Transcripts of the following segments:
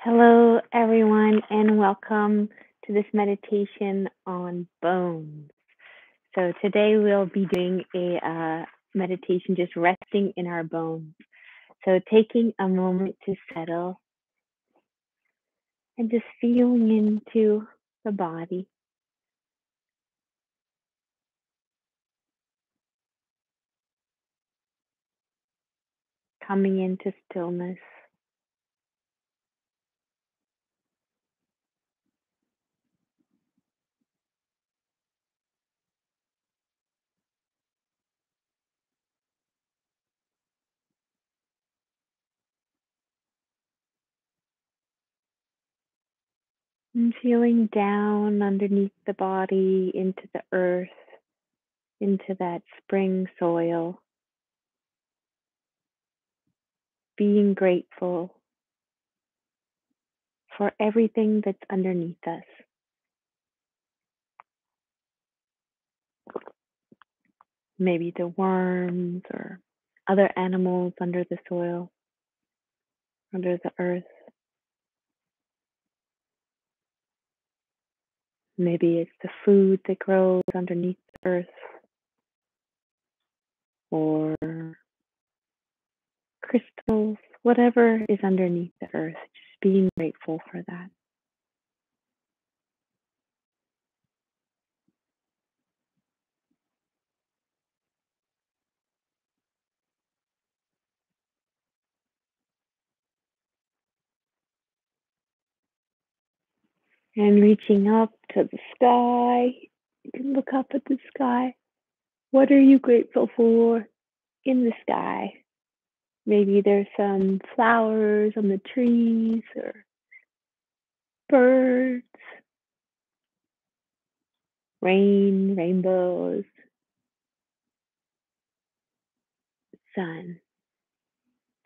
Hello, everyone, and welcome to this meditation on bones. So, today we'll be doing a meditation just resting in our bones. So, taking a moment to settle and just feeling into the body, coming into stillness, and feeling down underneath the body into the earth, into that spring soil, being grateful for everything that's underneath us. Maybe the worms or other animals under the soil, under the earth. Maybe it's the food that grows underneath the earth or crystals, whatever is underneath the earth, just being grateful for that. And reaching up to the sky, you can look up at the sky. What are you grateful for in the sky? Maybe there's some flowers on the trees or birds, rain, rainbows, sun.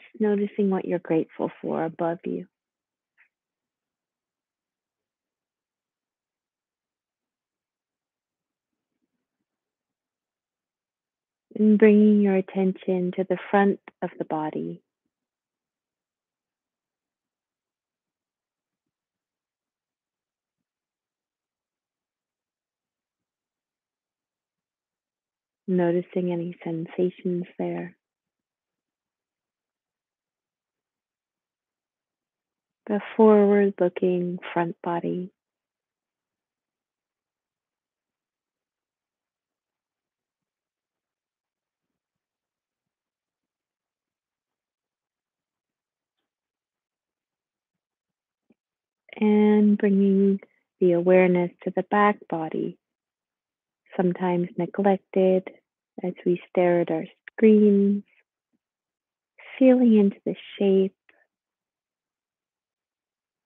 Just noticing what you're grateful for above you. And bringing your attention to the front of the body. Noticing any sensations there. The forward looking front body. And bringing the awareness to the back body, sometimes neglected as we stare at our screens, feeling into the shape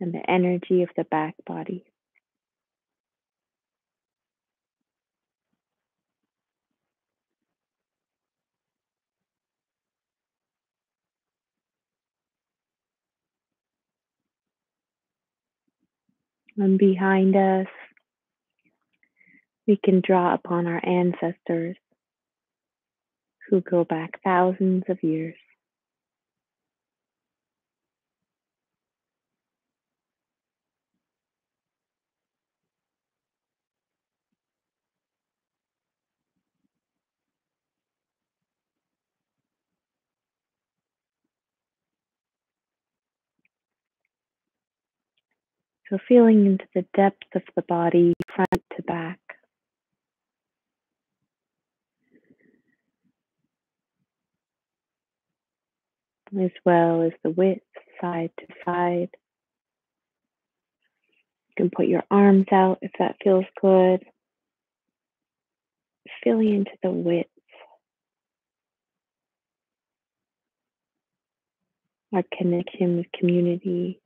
and the energy of the back body. And behind us, we can draw upon our ancestors who go back thousands of years. So feeling into the depth of the body, front to back. As well as the width, side to side. You can put your arms out if that feels good. Feeling into the width, our connection with community.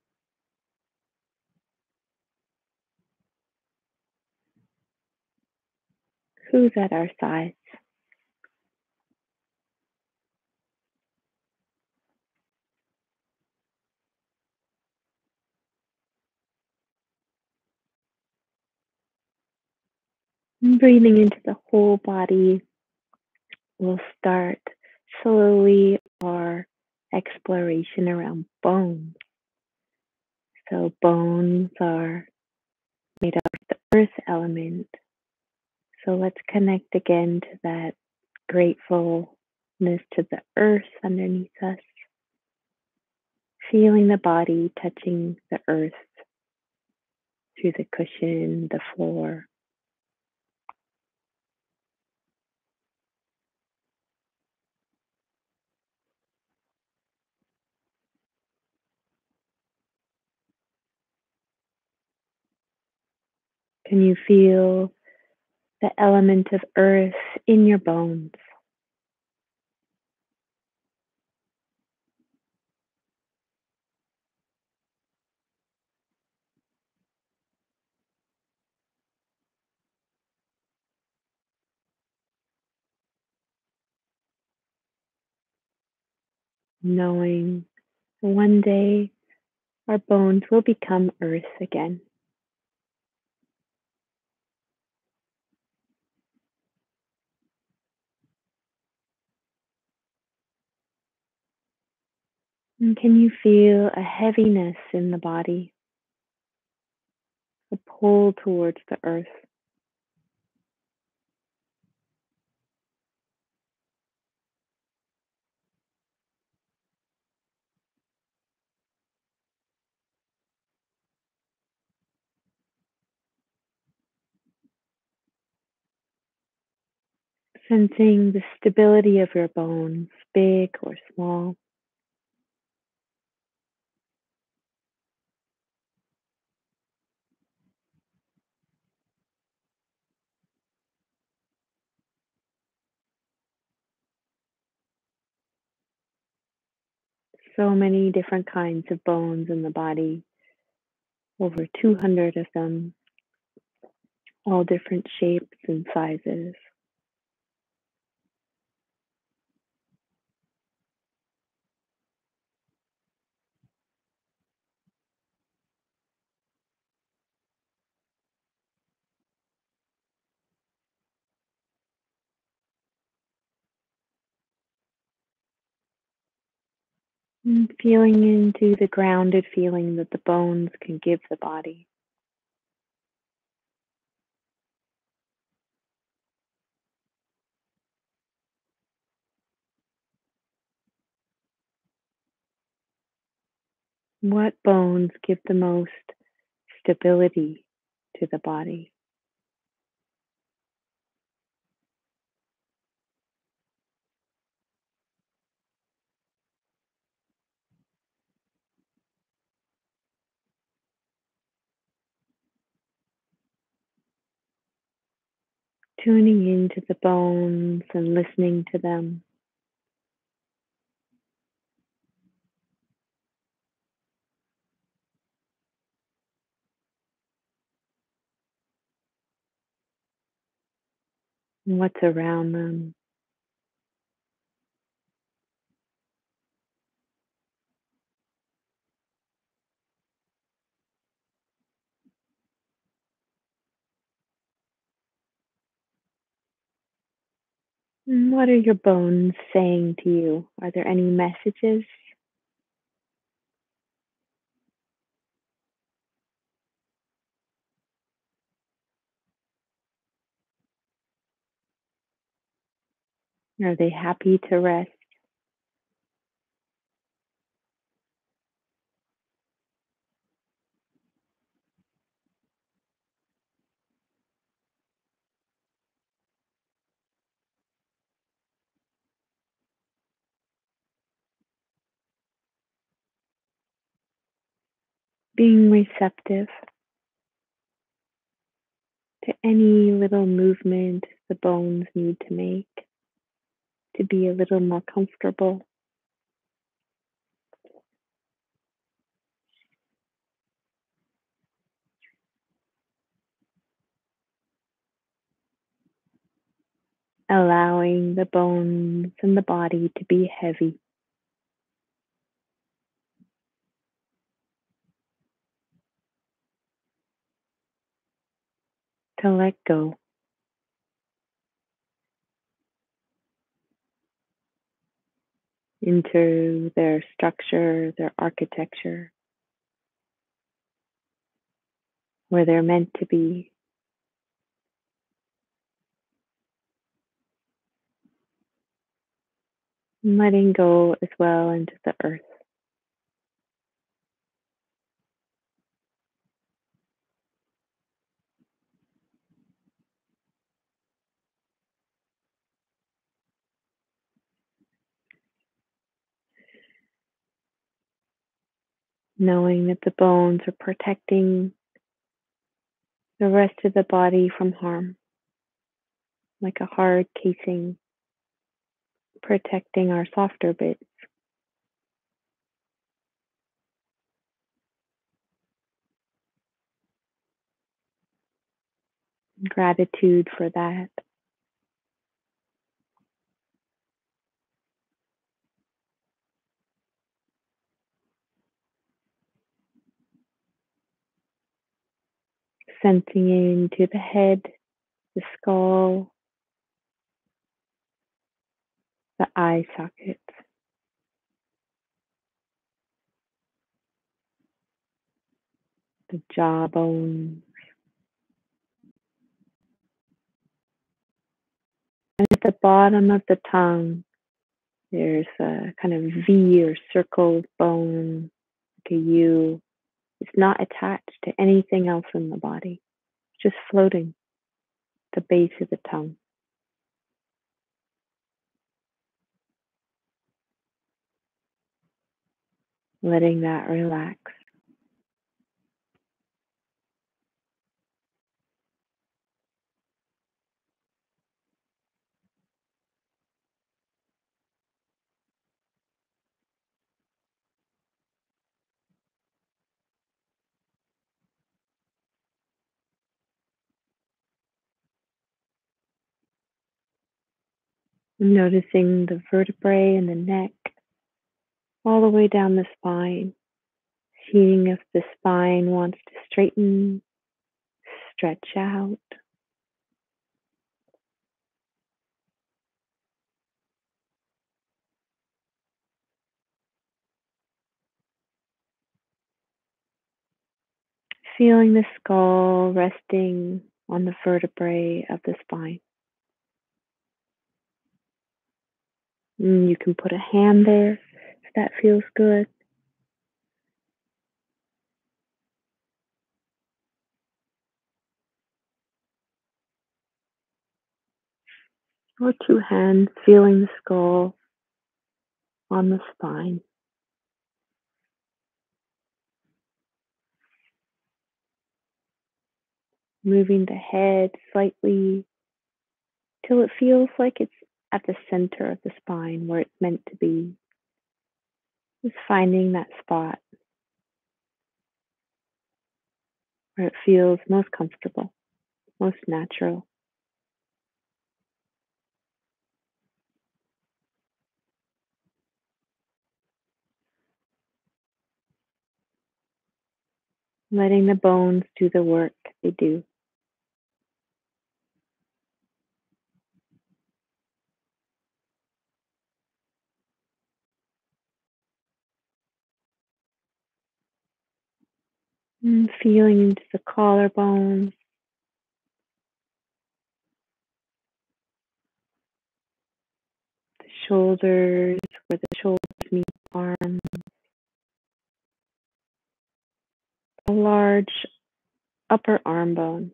Who's at our sides? And breathing into the whole body, we'll start slowly our exploration around bones. So bones are made up of the earth element. So let's connect again to that gratefulness to the earth underneath us, feeling the body touching the earth through the cushion, the floor. Can you feel the element of earth in your bones? Knowing one day our bones will become earth again. And can you feel a heaviness in the body, a pull towards the earth? Sensing the stability of your bones, big or small. So many different kinds of bones in the body, over 200 of them, all different shapes and sizes. And feeling into the grounded feeling that the bones can give the body. What bones give the most stability to the body? Tuning into the bones and listening to them. And what's around them. And what are your bones saying to you? Are there any messages? Are they happy to rest? Being receptive to any little movement the bones need to make to be a little more comfortable. Allowing the bones and the body to be heavy, to let go. Into their structure, their architecture. where they're meant to be. And letting go as well into the earth. Knowing that the bones are protecting the rest of the body from harm, like a hard casing protecting our softer bits. Gratitude for that. Sensing into the head, the skull, the eye sockets, the jawbone, and at the bottom of the tongue, there's a kind of V or circle bone, like a U. It's not attached to anything else in the body. It's just floating at the base of the tongue. Letting that relax. Noticing the vertebrae and the neck all the way down the spine. Seeing if the spine wants to straighten, stretch out. Feeling the skull resting on the vertebrae of the spine. And you can put a hand there if that feels good. Or two hands, feeling the skull on the spine. Moving the head slightly till it feels like it's at the center of the spine where it's meant to be. Just finding that spot where it feels most comfortable, most natural. Letting the bones do the work they do. And feeling into the collarbone, the shoulders, where the shoulders meet the arms, a large upper arm bone,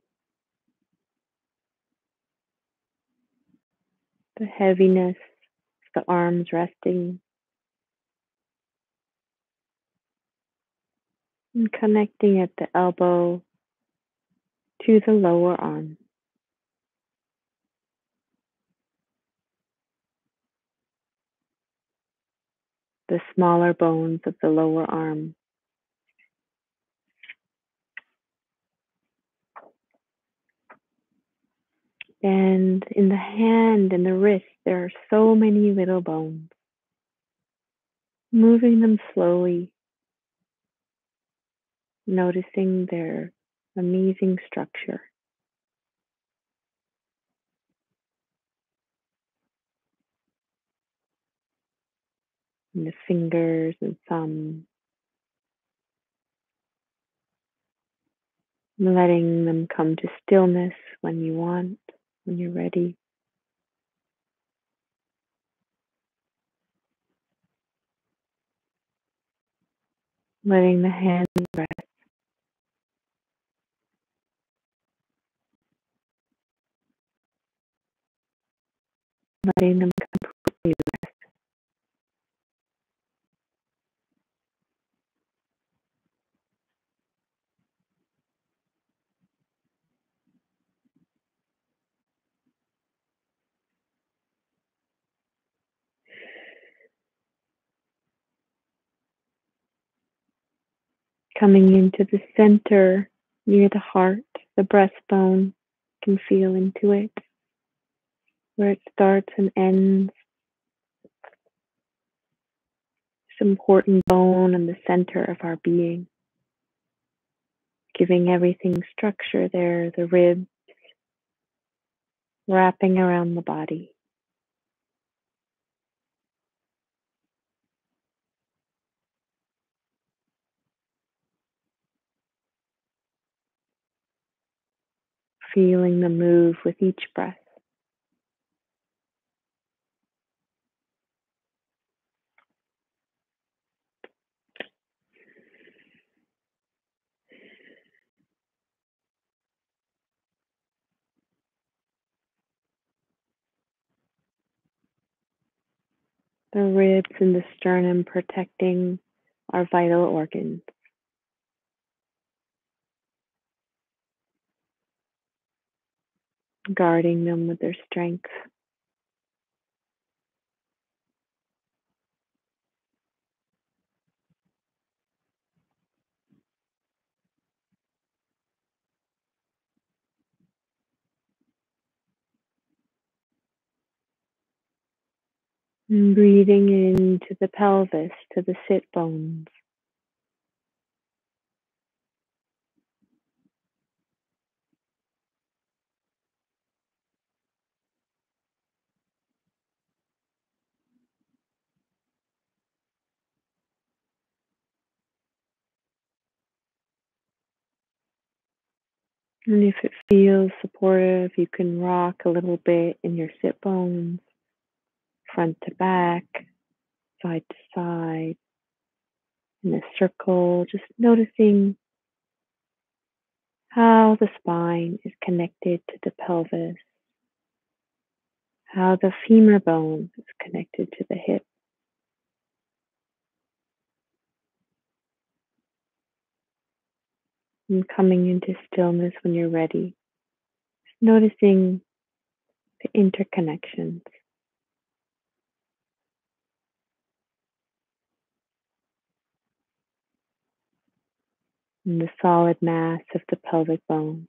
the heaviness, the arms resting, and connecting at the elbow to the lower arm. The smaller bones of the lower arm. And in the hand and the wrist, there are so many little bones. Moving them slowly, noticing their amazing structure. And the fingers and thumb. letting them come to stillness when you want, when you're ready. Letting the hands rest, letting them completely rest, coming into the center near the heart, the breastbone. You can feel into it, where it starts and ends. This important bone in the center of our being, giving everything structure there, the ribs wrapping around the body. Feeling the move with each breath. The ribs and the sternum protecting our vital organs, guarding them with their strength. And breathing into the pelvis, to the sit bones. And if it feels supportive, you can rock a little bit in your sit bones, front to back, side to side, in a circle, just noticing how the spine is connected to the pelvis, how the femur bone is connected to the hip. And coming into stillness when you're ready, noticing the interconnections and the solid mass of the pelvic bone.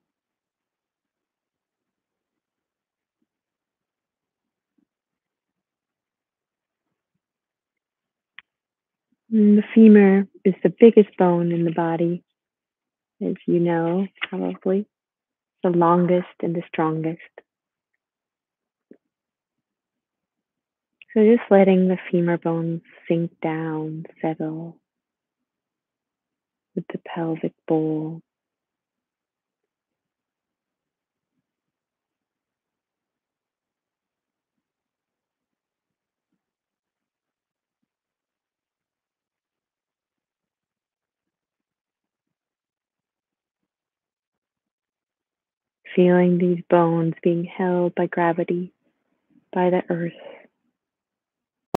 And the femur is the biggest bone in the body, as you know, probably, the longest and the strongest. So just letting the femur bones sink down, settle with the pelvic bowl. Feeling these bones being held by gravity, by the earth.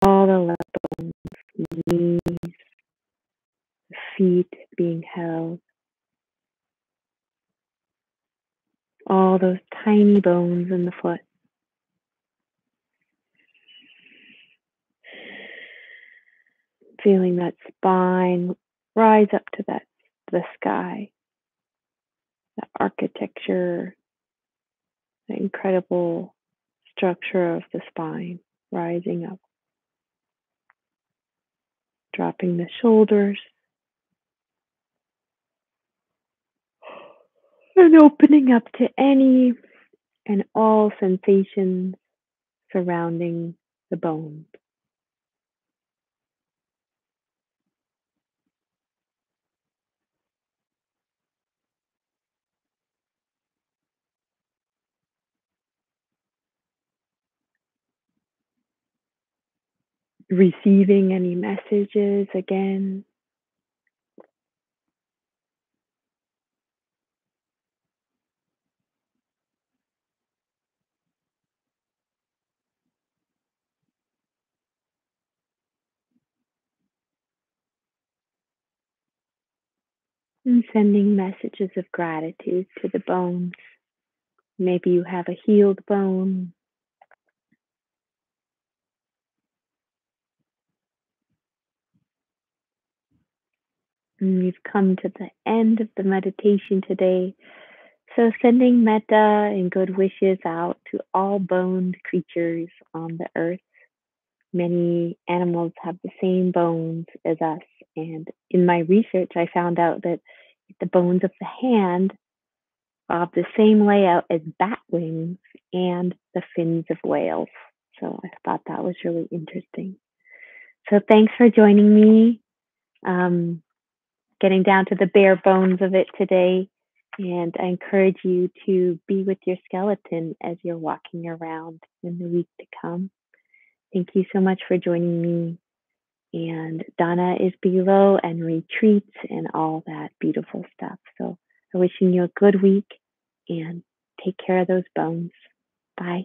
All the left bones, knees, the feet being held. All those tiny bones in the foot. Feeling that spine rise up to the sky. The architecture, the incredible structure of the spine rising up. Dropping the shoulders. And opening up to any and all sensations surrounding the bones. receiving any messages again. And sending messages of gratitude to the bones. Maybe you have a healed bone. And you've come to the end of the meditation today. So sending metta and good wishes out to all boned creatures on the earth. Many animals have the same bones as us. And in my research, I found out that the bones of the hand have the same layout as bat wings and the fins of whales. So I thought that was really interesting. So thanks for joining me, getting down to the bare bones of it today. And I encourage you to be with your skeleton as you're walking around in the week to come. Thank you so much for joining me. And Donna is below and retreats and all that beautiful stuff. So I'm wishing you a good week and take care of those bones. Bye.